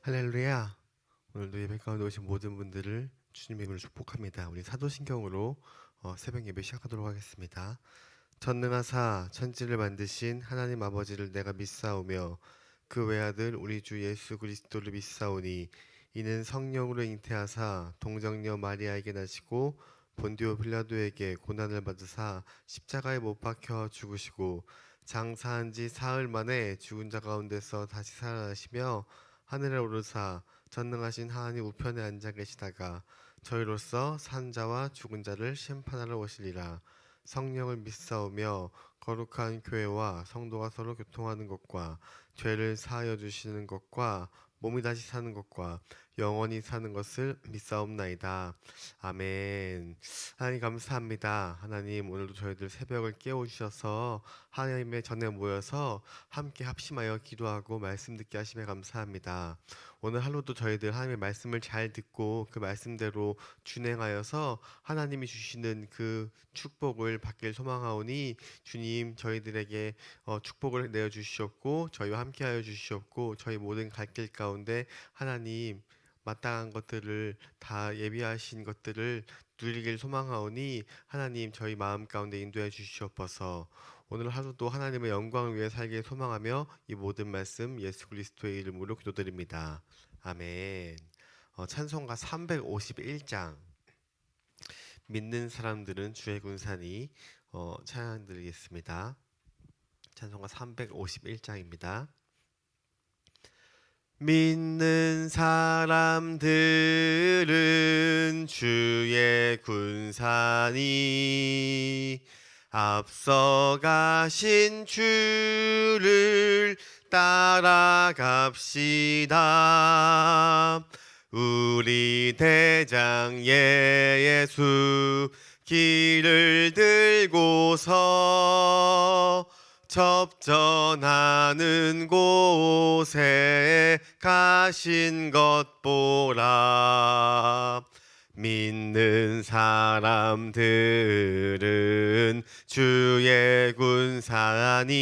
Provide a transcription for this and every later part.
할렐루야. 오늘도 예배 가운데 오신 모든 분들을 주님의 이름으로 축복합니다. 우리 사도신경으로 새벽 예배 시작하도록 하겠습니다. 전능하사 천지를 만드신 하나님 아버지를 내가 믿사오며 그 외아들 우리 주 예수 그리스도를 믿사오니 이는 성령으로 잉태하사 동정녀 마리아에게 나시고 본디오 빌라도에게 고난을 받으사 십자가에 못 박혀 죽으시고 장사한 지 사흘 만에 죽은 자 가운데서 다시 살아나시며 하늘에 오르사 전능하신 하나님 우편에 앉아 계시다가 저희로서 산 자와 죽은 자를 심판하러 오시리라. 성령을 믿사오며 거룩한 교회와 성도가 서로 교통하는 것과 죄를 사하여 주시는 것과 몸이 다시 사는 것과 영원히 사는 것을 믿사옵나이다. 아멘. 하나님 감사합니다. 하나님 오늘도 저희들 새벽을 깨워주셔서 하나님의 전에 모여서 함께 합심하여 기도하고 말씀 듣게 하심에 감사합니다. 오늘 하루도 저희들 하나님의 말씀을 잘 듣고 그 말씀대로 준행하여서 하나님이 주시는 그 축복을 받길 소망하오니 주님 저희들에게 축복을 내어 주시옵고 저희와 함께하여 주시옵고 저희 모든 갈 길 가운데 하나님 마땅한 것들을 다 예비하신 것들을 누리길 소망하오니 하나님 저희 마음 가운데 인도해 주시옵소서. 오늘 하루도 하나님의 영광을 위해 살길 소망하며 이 모든 말씀 예수 그리스도의 이름으로 기도드립니다. 아멘. 찬송가 351장 믿는 사람들은 주의 군산이 찬양 드리겠습니다. 찬송가 351장입니다. 믿는 사람들은 주의 군산이 앞서가신 주를 따라갑시다. 우리 대장 예수 길을 들고서 접전하는 곳에 가신 것 보라. 믿는 사람들은 주의 군산이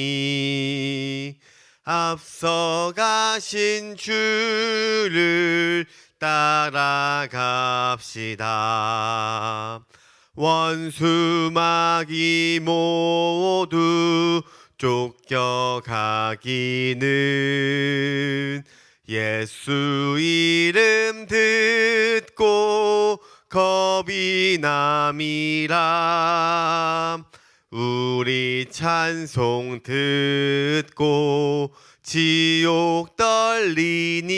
앞서가신 주를 따라갑시다. 원수마귀 모두 쫓겨가기는 예수 이름 듣고 겁이 남이라. 우리 찬송 듣고 지옥 떨리니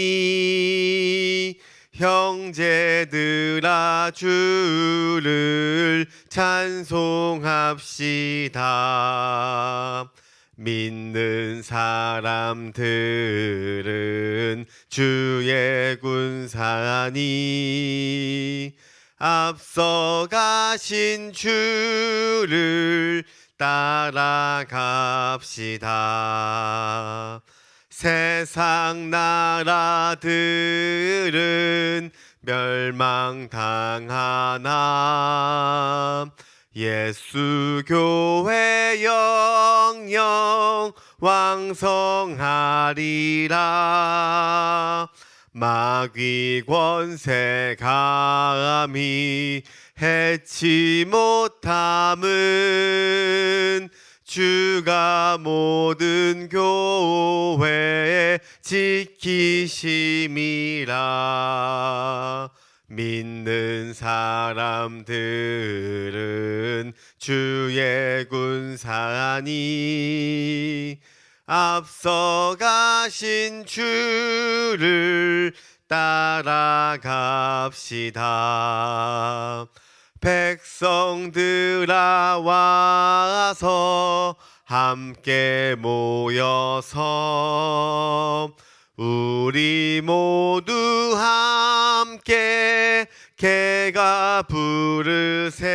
형제들아 주를 찬송합시다. 믿는 사람들은 주의 군산이 앞서가신 주를 따라갑시다. 세상 나라들은 멸망당하나 예수 교회 영영 왕성하리라. 마귀 권세 감히 해치 못함은 주가 모든 교회 지키심이라. 믿는 사람들은 주의 군산이 앞서가신 주를 따라갑시다. 백성들아 와서 함께 모여서 우리 모두 함께 개가 부르세.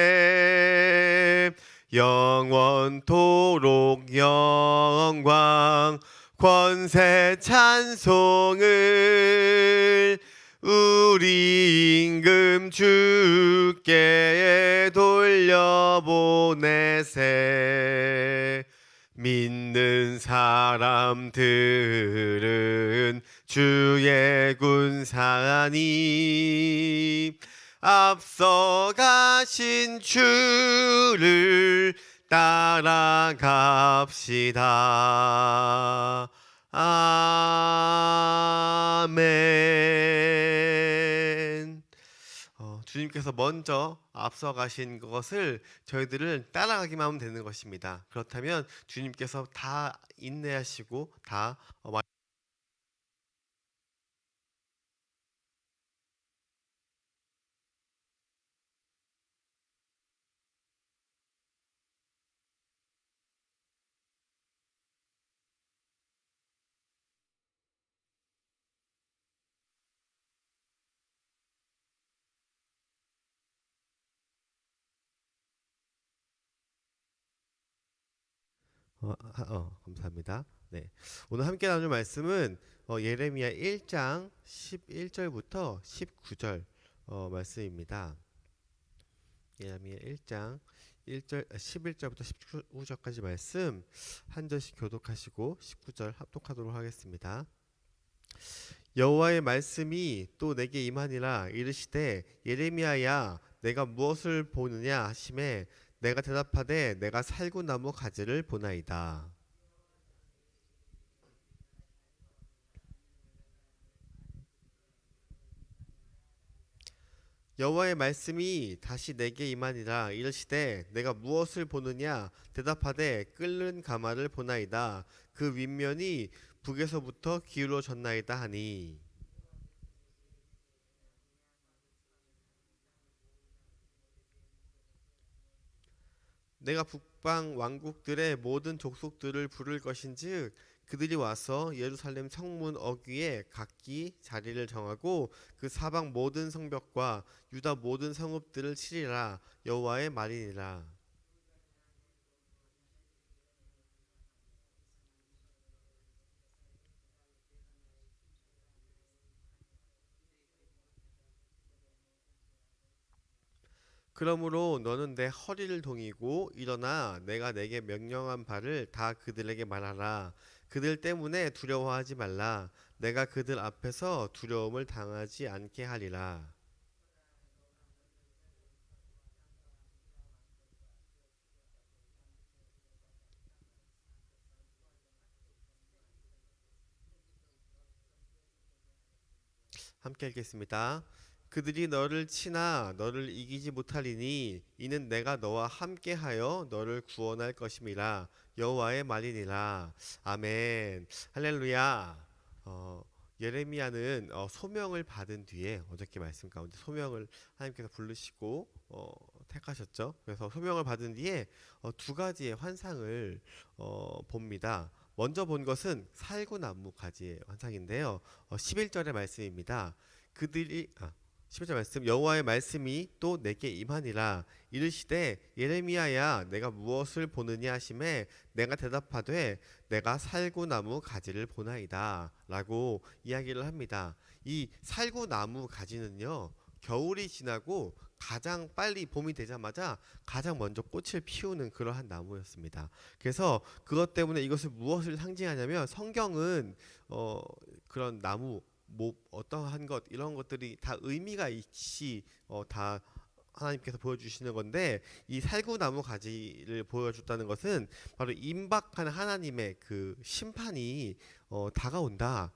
영원토록 영광 권세 찬송을 우리 임금 주께 돌려보내세. 믿는 사람들은 주의 군사님 앞서가신 주를 따라갑시다. 아멘. 주님께서 먼저 앞서가신 것을 저희들은 따라가기만 하면 되는 것입니다. 그렇다면 주님께서 다 인내하시고 다 감사합니다. 네. 오늘 함께 나눌 말씀은 예레미야 1장 11절부터 19절 말씀입니다. 예레미야 1장 11절부터 19절까지 말씀 한 절씩 교독하시고 19절 합독하도록 하겠습니다. 여호와의 말씀이 또 내게 임하니라. 이르시되 예레미야야 내가 무엇을 보느냐 하시매 내가 대답하되 내가 살구나무 가지를 보나이다. 여호와의 말씀이 다시 내게 임하니라. 이르시되 내가 무엇을 보느냐 대답하되 끓는 가마를 보나이다. 그 윗면이 북에서부터 기울어졌나이다 하니 내가 북방 왕국들의 모든 족속들을 부를 것인즉 그들이 와서 예루살렘 성문 어귀에 각기 자리를 정하고 그 사방 모든 성벽과 유다 모든 성읍들을 치리라. 여호와의 말이니라. 그러므로 너는 내 허리를 동이고 일어나 내가 내게 명령한 바를 다 그들에게 말하라. 그들 때문에 두려워하지 말라. 내가 그들 앞에서 두려움을 당하지 않게 하리라. 함께 읽겠습니다. 그들이 너를 치나 너를 이기지 못하리니 이는 내가 너와 함께하여 너를 구원할 것임이라. 여호와의 말이니라. 아멘. 할렐루야. 예레미야는 소명을 받은 뒤에 어저께 말씀 가운데 소명을 하나님께서 부르시고 택하셨죠. 그래서 소명을 받은 뒤에 두 가지의 환상을 봅니다. 먼저 본 것은 살구나무 가지의 환상인데요. 11절의 말씀입니다. 그들이 11절 말씀 여호와의 말씀이 또 내게 임하니라. 이르시되 예레미야야 내가 무엇을 보느냐 하시매 내가 대답하되 내가 살구나무 가지를 보나이다 라고 이야기를 합니다. 이 살구나무 가지는요 겨울이 지나고 가장 빨리 봄이 되자마자 가장 먼저 꽃을 피우는 그러한 나무였습니다. 그래서 그것 때문에 이것을 무엇을 상징하냐면 성경은 그런 나무 뭐 어떠한 것 이런 것들이 다 의미가 있이 다 하나님께서 보여주시는 건데 이 살구나무 가지를 보여줬다는 것은 바로 임박한 하나님의 그 심판이 다가온다.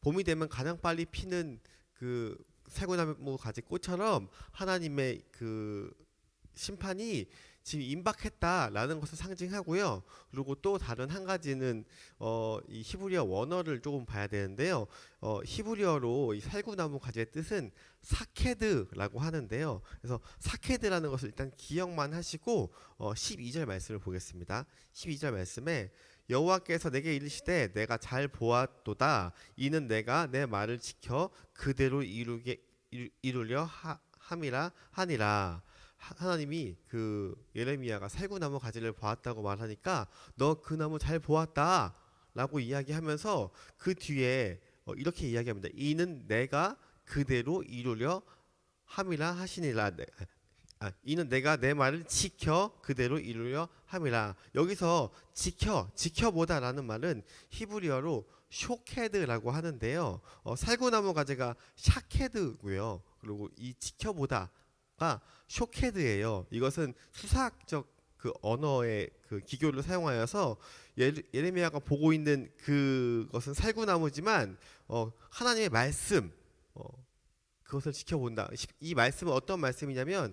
봄이 되면 가장 빨리 피는 그 살구나무 가지 꽃처럼 하나님의 그 심판이 지금 임박했다라는 것을 상징하고요. 그리고 또 다른 한 가지는 이 히브리어 원어를 조금 봐야 되는데요. 히브리어로 이 살구나무 가지의 뜻은 사케드라고 하는데요. 그래서 사케드라는 것을 일단 기억만 하시고 12절 말씀을 보겠습니다. 12절 말씀에 여호와께서 내게 이르시되 내가 잘 보았도다. 이는 내가 내 말을 지켜 그대로 이루려 함이라 하니라. 하나님이 그 예레미야가 살구나무 가지를 보았다고 말하니까 너 그 나무 잘 보았다 라고 이야기하면서 그 뒤에 이렇게 이야기합니다. 이는 내가 그대로 이루려 함이라 하시니라. 이는 내가 내 말을 지켜 그대로 이루려 함이라. 여기서 지켜보다라는 말은 히브리어로 쇼케드라고 하는데요. 살구나무 가지가 샤케드고요. 그리고 이 지켜보다가 쇼케드예요. 이것은 수사학적 그 언어의 그 기교를 사용하여서 예레미야가 보고 있는 그것은 살구나무지만 하나님의 말씀 그것을 지켜본다. 이 말씀은 어떤 말씀이냐면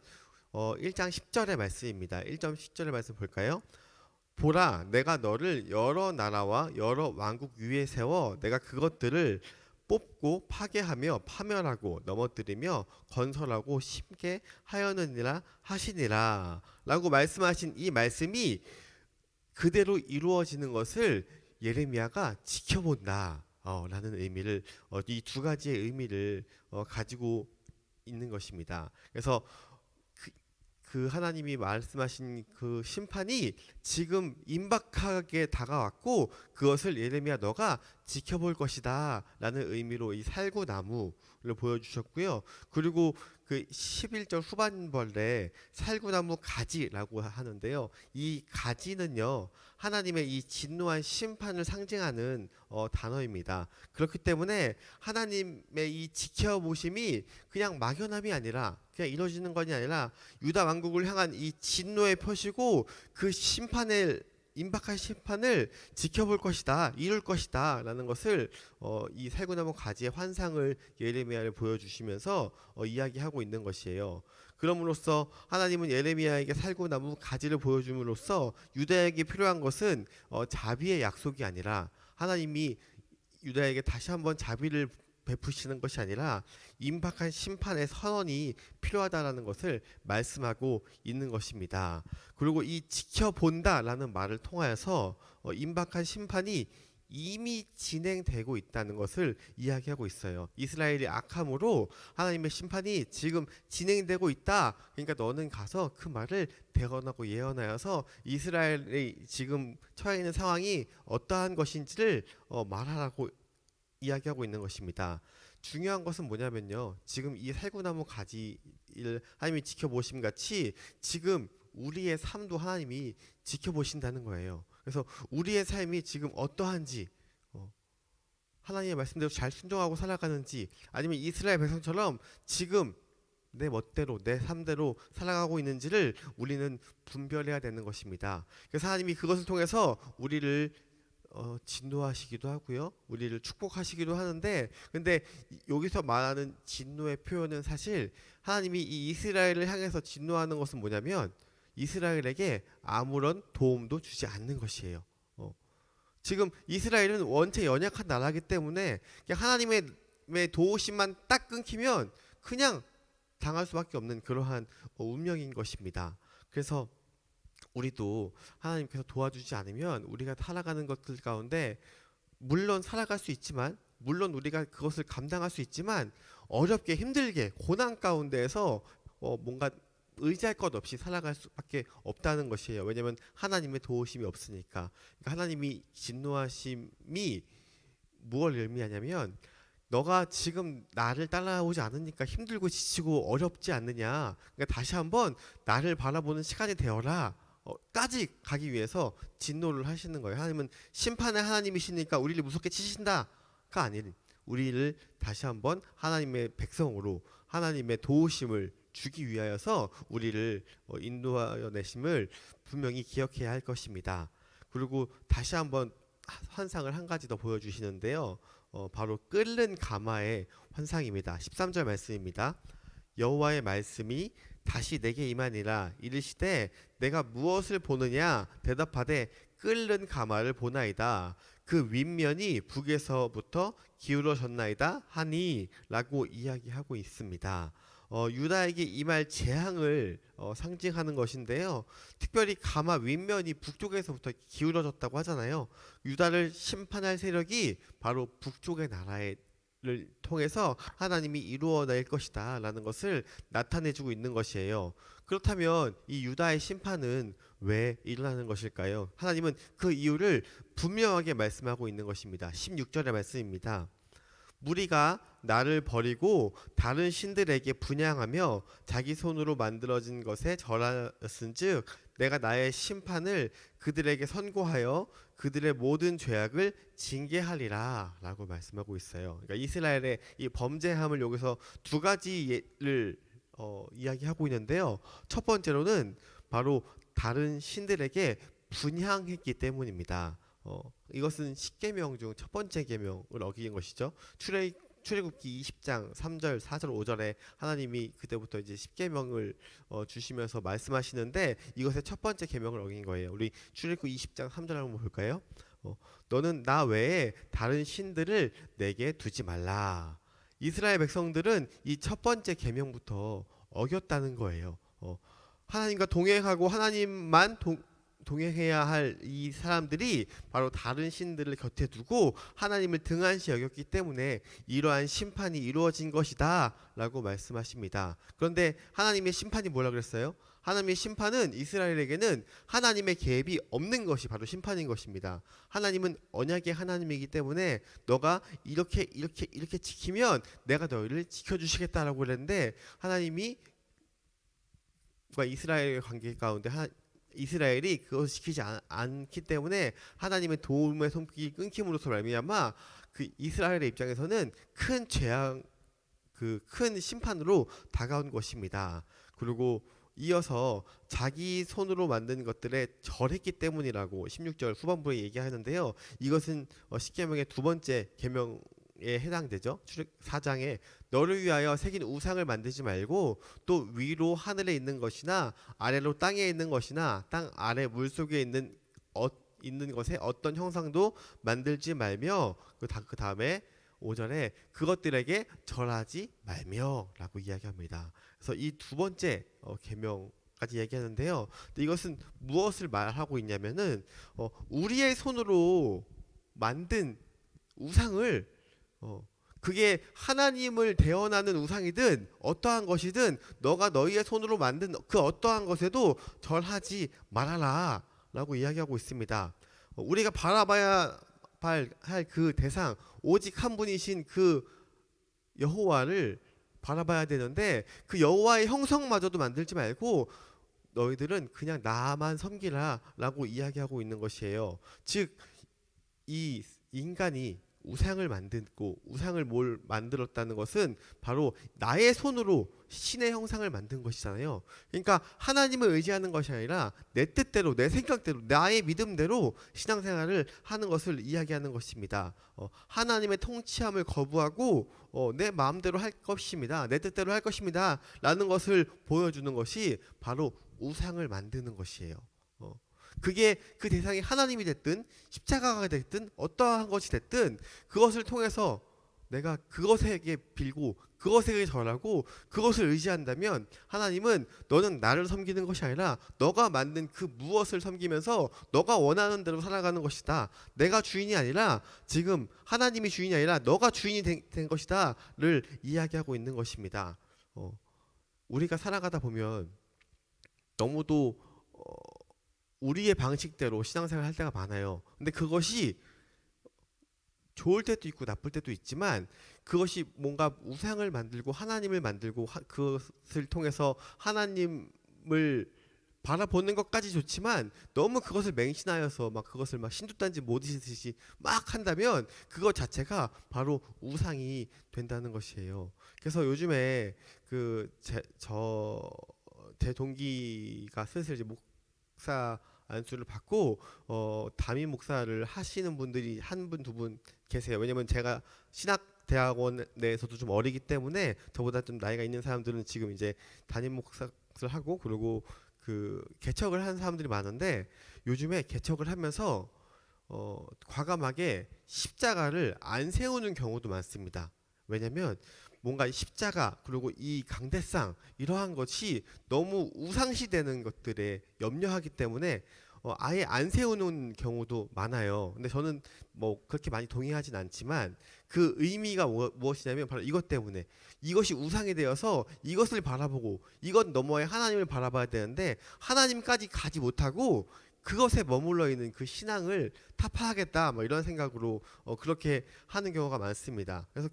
1장 10절의 말씀입니다. 1점 10절의 말씀 볼까요? 보라, 내가 너를 여러 나라와 여러 왕국 위에 세워 내가 그것들을 뽑고 파괴하며 파멸하고 넘어뜨리며 건설하고 심게 하였느니라 하시니라 라고 말씀하신 이 말씀이 그대로 이루어지는 것을 예레미야가 지켜본다 라는 의미를 이 두 가지의 의미를 가지고 있는 것입니다. 그래서 그 하나님이 말씀하신 그 심판이 지금 임박하게 다가왔고 그것을 예레미야 너가 지켜볼 것이다 라는 의미로 이 살구나무를 보여주셨고요. 그리고 그 11절 후반벌에 살구나무 가지라고 하는데요. 이 가지는요 하나님의 이 진노한 심판을 상징하는 단어입니다. 그렇기 때문에 하나님의 이 지켜보심이 그냥 막연함이 아니라 그냥 이루어지는 것이 아니라 유다 왕국을 향한 이 진노의 표시고 그 심판을 임박할 심판을 지켜볼 것이다, 이룰 것이다 라는 것을 이 살구나무 가지의 환상을 예레미야를 보여주시면서 이야기하고 있는 것이에요. 그럼으로써 하나님은 예레미야에게 살구나무 가지를 보여줌으로써 유다에게 필요한 것은 자비의 약속이 아니라 하나님이 유다에게 다시 한번 자비를 베푸시는 것이 아니라 임박한 심판의 선언이 필요하다라는 것을 말씀하고 있는 것입니다. 그리고 이 지켜본다라는 말을 통하여서 임박한 심판이 이미 진행되고 있다는 것을 이야기하고 있어요. 이스라엘이 악함으로 하나님의 심판이 지금 진행되고 있다. 그러니까 너는 가서 그 말을 대언하고 예언하여서 이스라엘이 지금 처해 있는 상황이 어떠한 것인지를 말하라고 이야기하고 있는 것입니다. 중요한 것은 뭐냐면요. 지금 이 살구나무 가지를 하나님이 지켜보심 같이 지금 우리의 삶도 하나님이 지켜보신다는 거예요. 그래서 우리의 삶이 지금 어떠한지 하나님의 말씀대로 잘 순종하고 살아가는지 아니면 이스라엘 백성처럼 지금 내 멋대로 내 삶대로 살아가고 있는지를 우리는 분별해야 되는 것입니다. 그래서 하나님이 그것을 통해서 우리를 진노하시기도 하고요. 우리를 축복하시기도 하는데 근데 여기서 말하는 진노의 표현은 사실 하나님이 이 이스라엘을 향해서 진노하는 것은 뭐냐면 이스라엘에게 아무런 도움도 주지 않는 것이에요. 지금 이스라엘은 원체 연약한 나라이기 때문에 그냥 하나님의 도우심만 딱 끊기면 그냥 당할 수밖에 없는 그러한 운명인 것입니다. 그래서 우리도 하나님께서 도와주지 않으면 우리가 살아가는 것들 가운데 물론 살아갈 수 있지만 물론 우리가 그것을 감당할 수 있지만 어렵게 힘들게 고난 가운데에서 뭔가 의지할 것 없이 살아갈 수밖에 없다는 것이에요. 왜냐하면 하나님의 도우심이 없으니까. 그러니까 하나님이 진노하심이 무엇을 의미하냐면 너가 지금 나를 따라오지 않으니까 힘들고 지치고 어렵지 않느냐. 그러니까 다시 한번 나를 바라보는 시간이 되어라. 까지 가기 위해서 진노를 하시는 거예요. 하나님은 심판의 하나님이시니까 우리를 무섭게 치신다가 아닌 우리를 다시 한번 하나님의 백성으로 하나님의 도우심을 주기 위하여서 우리를 인도하여 내심을 분명히 기억해야 할 것입니다. 그리고 다시 한번 환상을 한 가지 더 보여주시는데요. 바로 끓는 가마의 환상입니다. 13절 말씀입니다. 여호와의 말씀이 다시 내게 임하니라. 이르시되 내가 무엇을 보느냐 대답하되 끓는 가마를 보나이다. 그 윗면이 북에서부터 기울어졌나이다 하니 라고 이야기하고 있습니다. 유다에게 임할 재앙을 상징하는 것인데요. 특별히 가마 윗면이 북쪽에서부터 기울어졌다고 하잖아요. 유다를 심판할 세력이 바로 북쪽의 나라를 통해서 하나님이 이루어낼 것이다 라는 것을 나타내주고 있는 것이에요. 그렇다면 이 유다의 심판은 왜 일어나는 것일까요? 하나님은 그 이유를 분명하게 말씀하고 있는 것입니다. 16절의 말씀입니다. 무리가 나를 버리고 다른 신들에게 분향하며 자기 손으로 만들어진 것에 절하였은즉 내가 나의 심판을 그들에게 선고하여 그들의 모든 죄악을 징계하리라 라고 말씀하고 있어요. 그러니까 이스라엘의 이 범죄함을 여기서 두 가지 예를 이야기하고 있는데요. 첫 번째로는 바로 다른 신들에게 분향했기 때문입니다. 이것은 10계명 중 첫 번째 계명을 어긴 것이죠. 출애굽기 20장 3절, 4절, 5절에 하나님이 그때부터 이제 10계명을 주시면서 말씀하시는데 이것의 첫 번째 계명을 어긴 거예요. 우리 출애굽기 20장 3절 한번 볼까요? 너는 나 외에 다른 신들을 내게 두지 말라. 이스라엘 백성들은 이 첫 번째 계명부터 어겼다는 거예요. 하나님과 동행하고 하나님만 동행해야 할 이 사람들이 바로 다른 신들을 곁에 두고 하나님을 등한시 여겼기 때문에 이러한 심판이 이루어진 것이다 라고 말씀하십니다. 그런데 하나님의 심판이 뭐라 그랬어요? 하나님의 심판은 이스라엘에게는 하나님의 계획이 없는 것이 바로 심판인 것입니다. 하나님은 언약의 하나님이기 때문에 너가 이렇게 지키면 내가 너희를 지켜주시겠다라고 그랬는데 하나님이 이스라엘의 관계 가운데 이스라엘이 그것을 지키지 않기 때문에 하나님의 도움의 손길이 끊김으로써 말미암아 그 이스라엘의 입장에서는 큰 재앙, 큰 심판으로 다가온 것입니다. 그리고 이어서 자기 손으로 만든 것들에 절했기 때문이라고 16절 후반부에 얘기하는데요. 이것은 십계명의 두 번째 계명에 해당되죠. 출애굽 4장에 너를 위하여 새긴 우상을 만들지 말고 또 위로 하늘에 있는 것이나 아래로 땅에 있는 것이나 땅 아래 물 속에 있는 것에 어떤 형상도 만들지 말며 그 다음에 5절에 그것들에게 절하지 말며라고 이야기합니다. 그래서 이 두 번째 계명까지 얘기하는데요. 근데 이것은 무엇을 말하고 있냐면은 우리의 손으로 만든 우상을 그게 하나님을 대언하는 우상이든 어떠한 것이든 너가 너희의 손으로 만든 그 어떠한 것에도 절하지 말아라 라고 이야기하고 있습니다. 우리가 바라봐야 할 그 대상 오직 한 분이신 그 여호와를 바라봐야 되는데 그 여호와의 형성마저도 만들지 말고 너희들은 그냥 나만 섬기라 라고 이야기하고 있는 것이에요. 즉 이 인간이 우상을 만들고 우상을 만들었다는 것은 바로 나의 손으로 신의 형상을 만든 것이잖아요. 그러니까 하나님을 의지하는 것이 아니라 내 뜻대로 내 생각대로 나의 믿음대로 신앙생활을 하는 것을 이야기하는 것입니다. 하나님의 통치함을 거부하고 내 마음대로 할 것입니다. 내 뜻대로 할 것입니다. 라는 것을 보여주는 것이 바로 우상을 만드는 것이에요. 그게 그 대상이 하나님이 됐든 십자가가 됐든 어떠한 것이 됐든 그것을 통해서 내가 그것에게 빌고 그것에게 절하고 그것을 의지한다면 하나님은 너는 나를 섬기는 것이 아니라 너가 만든 그 무엇을 섬기면서 너가 원하는 대로 살아가는 것이다. 내가 주인이 아니라 지금 하나님이 주인이 아니라 너가 주인이 된 것이다를 이야기하고 있는 것입니다. 우리가 살아가다 보면 너무도 우리의 방식대로 신앙생활 할 때가 많아요. 근데 그것이 좋을 때도 있고 나쁠 때도 있지만 그것이 뭔가 우상을 만들고 하나님을 만들고 그것을 통해서 하나님을 바라보는 것까지 좋지만 너무 그것을 맹신하여서 막 그것을 막 신두단지 못이듯이 막 한다면 그것 자체가 바로 우상이 된다는 것이에요. 그래서 요즘에 제 동기가 슬슬 이제 목사 안수를 받고 담임 목사를 하시는 분들이 한 분, 두 분 계세요. 왜냐면 제가 신학대학원 내에서도 좀 어리기 때문에 저보다 좀 나이가 있는 사람들은 지금 이제 담임 목사를 하고 그리고 개척을 하는 사람들이 많은데 요즘에 개척을 하면서 과감하게 십자가를 안 세우는 경우도 많습니다. 왜냐면 뭔가 이 십자가 그리고 이 강대상 이러한 것이 너무 우상시되는 것들에 염려하기 때문에 아예 안 세우는 경우도 많아요. 근데 저는 뭐 그렇게 많이 동의하진 않지만 그 의미가 무엇이냐면 바로 이것 때문에 이것이 우상이 되어서 이것을 바라보고 이것 너머에 하나님을 바라봐야 되는데 하나님까지 가지 못하고 그것에 머물러 있는 그 신앙을 타파하겠다 뭐 이런 생각으로 그렇게 하는 경우가 많습니다. 그래서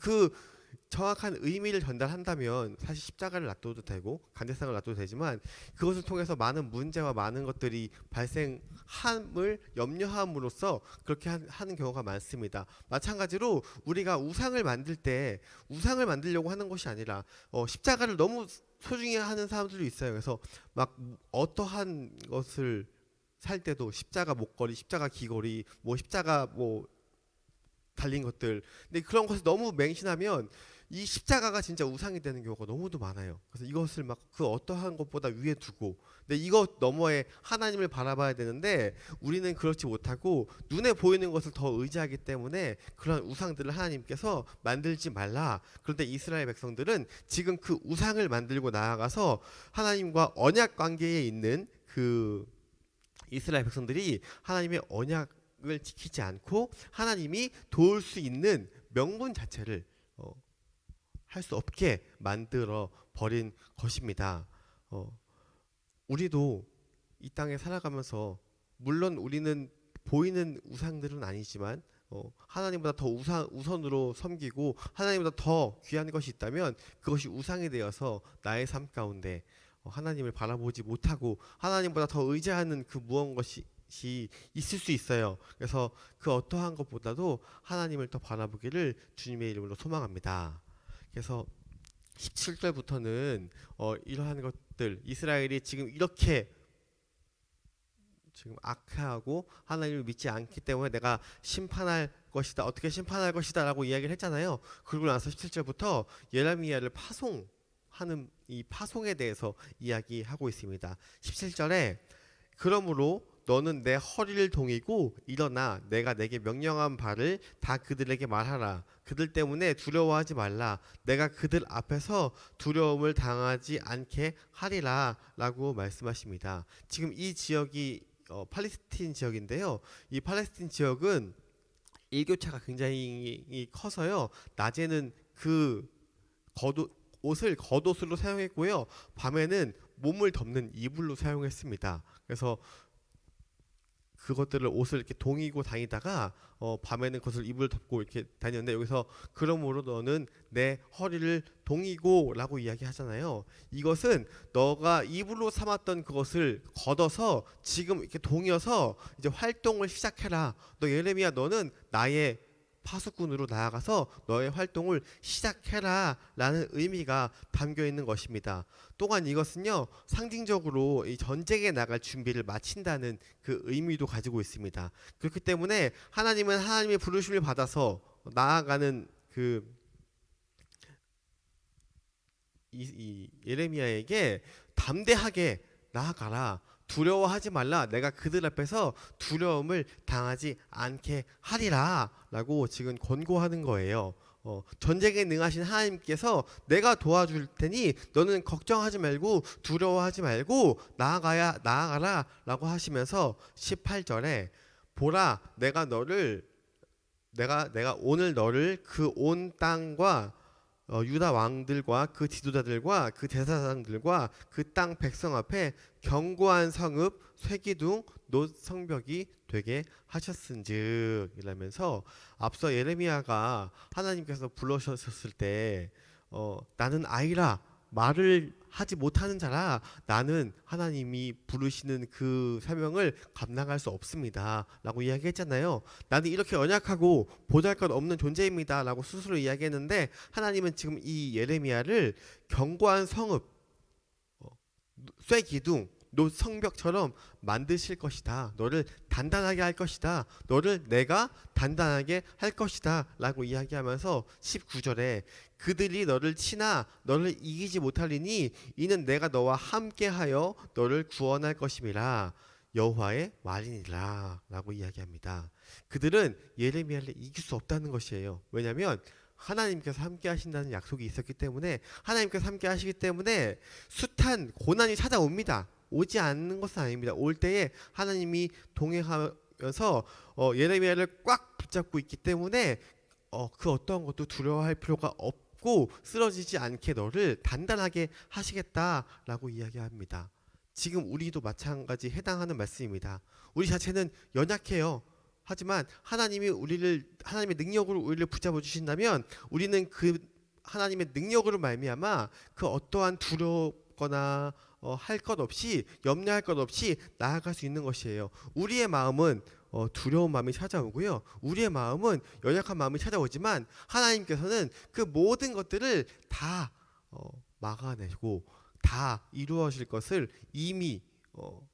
정확한 의미를 전달한다면 사실 십자가를 놔둬도 되고 간대상을 놔둬도 되지만 그것을 통해서 많은 문제와 많은 것들이 발생함을 염려함으로써 그렇게 하는 경우가 많습니다. 마찬가지로 우리가 우상을 만들 때 우상을 만들려고 하는 것이 아니라 십자가를 너무 소중히 하는 사람들도 있어요. 그래서 막 어떠한 것을 살 때도 십자가 목걸이, 십자가 귀걸이, 뭐 십자가 뭐 달린 것들. 근데 그런 것을 너무 맹신하면 이 십자가가 진짜 우상이 되는 경우가 너무도 많아요. 그래서 이것을 막 그 어떠한 것보다 위에 두고, 근데 이것 너머에 하나님을 바라봐야 되는데 우리는 그렇지 못하고 눈에 보이는 것을 더 의지하기 때문에 그런 우상들을 하나님께서 만들지 말라. 그런데 이스라엘 백성들은 지금 그 우상을 만들고 나아가서 하나님과 언약 관계에 있는 그 이스라엘 백성들이 하나님의 언약을 지키지 않고 하나님이 도울 수 있는 명분 자체를 할 수 없게 만들어 버린 것입니다. 우리도 이 땅에 살아가면서 물론 우리는 보이는 우상들은 아니지만 하나님보다 더 우선으로 섬기고 하나님보다 더 귀한 것이 있다면 그것이 우상이 되어서 나의 삶 가운데 하나님을 바라보지 못하고 하나님보다 더 의지하는 그 무언것이 있을 수 있어요. 그래서 그 어떠한 것보다도 하나님을 더 바라보기를 주님의 이름으로 소망합니다. 그래서 17절부터는 이러한 것들 이스라엘이 지금 이렇게 지금 악하고 하나님을 믿지 않기 때문에 내가 심판할 것이다. 어떻게 심판할 것이다 라고 이야기를 했잖아요. 그러고 나서 17절부터 예레미야를 파송하는 이 파송에 대해서 이야기하고 있습니다. 17절에 그러므로 너는 내 허리를 동이고 일어나 내가 내게 명령한 바를 다 그들에게 말하라. 그들 때문에 두려워하지 말라. 내가 그들 앞에서 두려움을 당하지 않게 하리라 라고 말씀하십니다. 지금 이 지역이 팔레스틴 지역인데요. 이 팔레스틴 지역은 일교차가 굉장히 커서요. 낮에는 그 옷을 겉옷으로 사용했고요. 밤에는 몸을 덮는 이불로 사용했습니다. 그래서 그것들을 옷을 이렇게 동이고 다니다가 밤에는 그것을 이불 덮고 이렇게 다녔는데 여기서 그러므로 너는 내 허리를 동이고 라고 이야기하잖아요. 이것은 너가 이불로 삼았던 그것을 걷어서 지금 이렇게 동여서 이제 활동을 시작해라. 너 예레미야 너는 나의 파수꾼으로 나아가서 너의 활동을 시작해라 라는 의미가 담겨 있는 것입니다. 또한 이것은요 상징적으로 이 전쟁에 나갈 준비를 마친다는 그 의미도 가지고 있습니다. 그렇기 때문에 하나님은 하나님의 부르심을 받아서 나아가는 그 이 예레미야에게 담대하게 나아가라. 두려워하지 말라. 내가 그들 앞에서 두려움을 당하지 않게 하리라 라고 지금 권고하는 거예요. 전쟁에 능하신 하나님께서 내가 도와줄 테니 너는 걱정하지 말고 두려워하지 말고 나아가라 라고 하시면서 18절에 보라 내가 오늘 너를 그 온 땅과 유다 왕들과 그 지도자들과 그 대사장들과 그 땅 백성 앞에 견고한 성읍 쇠기둥 놋 성벽이 되게 하셨은즉 이라면서 앞서 예레미야가 하나님께서 불러주셨을 때 나는 아이라 말을 하지 못하는 자라 나는 하나님이 부르시는 그 사명을 감당할 수 없습니다 라고 이야기했잖아요. 나는 이렇게 연약하고 보잘것없는 존재입니다 라고 스스로 이야기했는데 하나님은 지금 이 예레미야를 견고한 성읍 쇠기둥 놋 성벽처럼 만드실 것이다. 너를 단단하게 할 것이다. 너를 내가 단단하게 할 것이다 라고 이야기하면서 19절에 그들이 너를 치나 너를 이기지 못하리니 이는 내가 너와 함께하여 너를 구원할 것임이라 여호와의 말이니라 라고 이야기합니다. 그들은 예레미야를 이길 수 없다는 것이에요. 왜냐하면 하나님께서 함께 하신다는 약속이 있었기 때문에 하나님께서 함께 하시기 때문에 숱한 고난이 찾아옵니다. 오지 않는 것은 아닙니다. 올 때에 하나님이 동행하면서 예레미야를 꽉 붙잡고 있기 때문에 그 어떠한 것도 두려워할 필요가 없고 쓰러지지 않게 너를 단단하게 하시겠다라고 이야기합니다. 지금 우리도 마찬가지 해당하는 말씀입니다. 우리 자체는 연약해요. 하지만 하나님이 하나님의 능력으로 우리를 붙잡아 주신다면 우리는 그 하나님의 능력으로 말미암아 그 어떠한 두렵거나 할 것 없이 염려할 것 없이 나아갈 수 있는 것이에요. 우리의 마음은 두려운 마음이 찾아오고요. 우리의 마음은 연약한 마음이 찾아오지만 하나님께서는 그 모든 것들을 다 막아내고 다 이루어질 것을 이미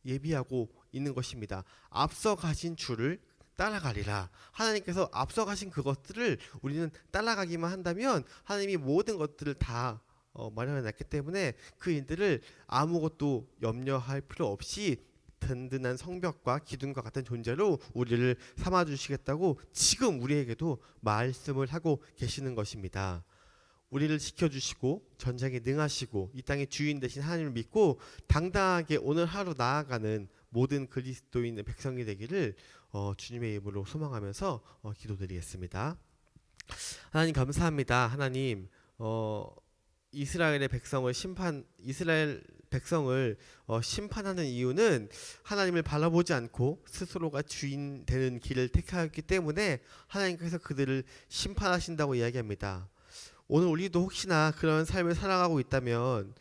예비하고 있는 것입니다. 앞서 가신 줄을 따라가리라. 하나님께서 앞서 가신 그것들을 우리는 따라가기만 한다면 하나님이 모든 것들을 다 마련해 놨기 때문에 그 일들을 아무것도 염려할 필요 없이 든든한 성벽과 기둥과 같은 존재로 우리를 삼아 주시겠다고 지금 우리에게도 말씀을 하고 계시는 것입니다. 우리를 지켜주시고 전쟁에 능하시고 이 땅의 주인 되신 하나님을 믿고 당당하게 오늘 하루 나아가는 모든 그리스도인의 백성이 되기를 주님의 이름으로 소망하면서 기도드리겠습니다. 하나님 감사합니다. 하나님 이스라엘 백성을 심판하는 이유는 하나님을 바라보지 않고 스스로가 주인 되는 길을 택하였기 때문에 하나님께서 그들을 심판하신다고 이야기합니다. 오늘 우리도 혹시나 그런 삶을 살아가고 있다면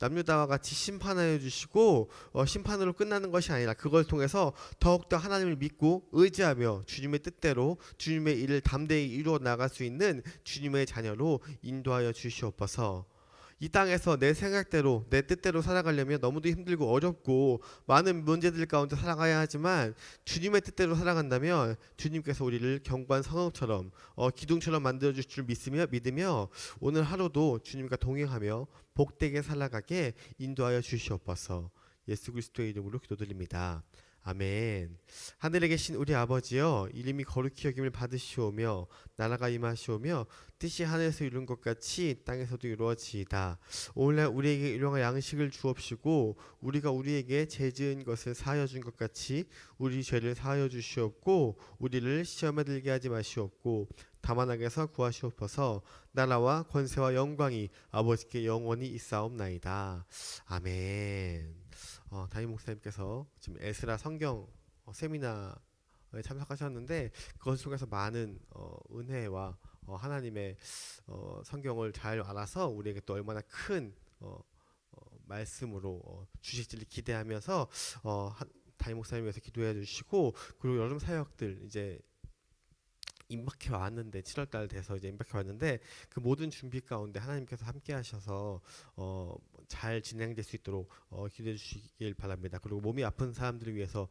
남유다와 같이 심판하여 주시고 심판으로 끝나는 것이 아니라 그걸 통해서 더욱더 하나님을 믿고 의지하며 주님의 뜻대로 주님의 일을 담대히 이루어 나갈 수 있는 주님의 자녀로 인도하여 주시옵소서. 이 땅에서 내 생각대로 내 뜻대로 살아가려면 너무도 힘들고 어렵고 많은 문제들 가운데 살아가야 하지만 주님의 뜻대로 살아간다면 주님께서 우리를 견고한 성읍처럼 기둥처럼 만들어 주실 줄 믿으며 오늘 하루도 주님과 동행하며 복되게 살아가게 인도하여 주시옵소서. 예수 그리스도의 이름으로 기도드립니다. 아멘. 하늘에 계신 우리 아버지여, 이름이 거룩히 여김을 받으시오며 나라가 임하시오며 뜻이 하늘에서 이룬 것 같이 땅에서도 이루어지이다. 오늘날 우리에게 일용할 양식을 주옵시고 우리가 우리에게 죄 지은 것을 사하여 준 것 같이 우리 죄를 사하여 주시옵고 우리를 시험에 들게 하지 마시옵고 다만 악에서 구하시옵소서. 나라와 권세와 영광이 아버지께 영원히 있사옵나이다. 아멘. 담임 목사님께서 지금 에스라 성경 세미나에 참석하셨는데 그것 속에서 많은 은혜와 하나님의 성경을 잘 알아서 우리에게 또 얼마나 큰 말씀으로 주실지를 기대하면서 담임 목사님 위해서 기도해 주시고 그리고 여름 사역들 이제 임박해 왔는데 7월달 돼서 이제 임박해 왔는데 그 모든 준비 가운데 하나님께서 함께 하셔서 잘 진행될 수 있도록 기도해 주시길 바랍니다. 그리고 몸이 아픈 사람들을 위해서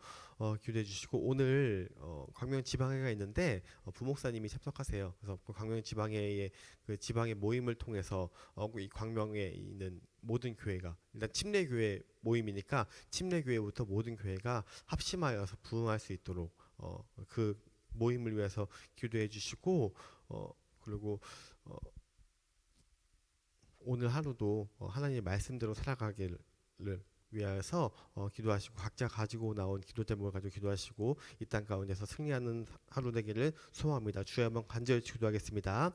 기도해 주시고 오늘 광명 지방회가 있는데 부목사님이 참석하세요. 그래서 그 광명 지방회의 그 지방의 모임을 통해서 이 광명에 있는 모든 교회가 일단 침례교회 모임이니까 침례교회부터 모든 교회가 합심하여서 부흥할 수 있도록 그 모임을 위해서 기도해 주시고 그리고 오늘 하루도 하나님의 말씀대로 살아가기를 위하여서 기도하시고 각자 가지고 나온 기도 제목을 가지고 기도하시고 이 땅 가운데서 승리하는 하루 되기를 소망합니다. 주여 한번 간절히 기도하겠습니다.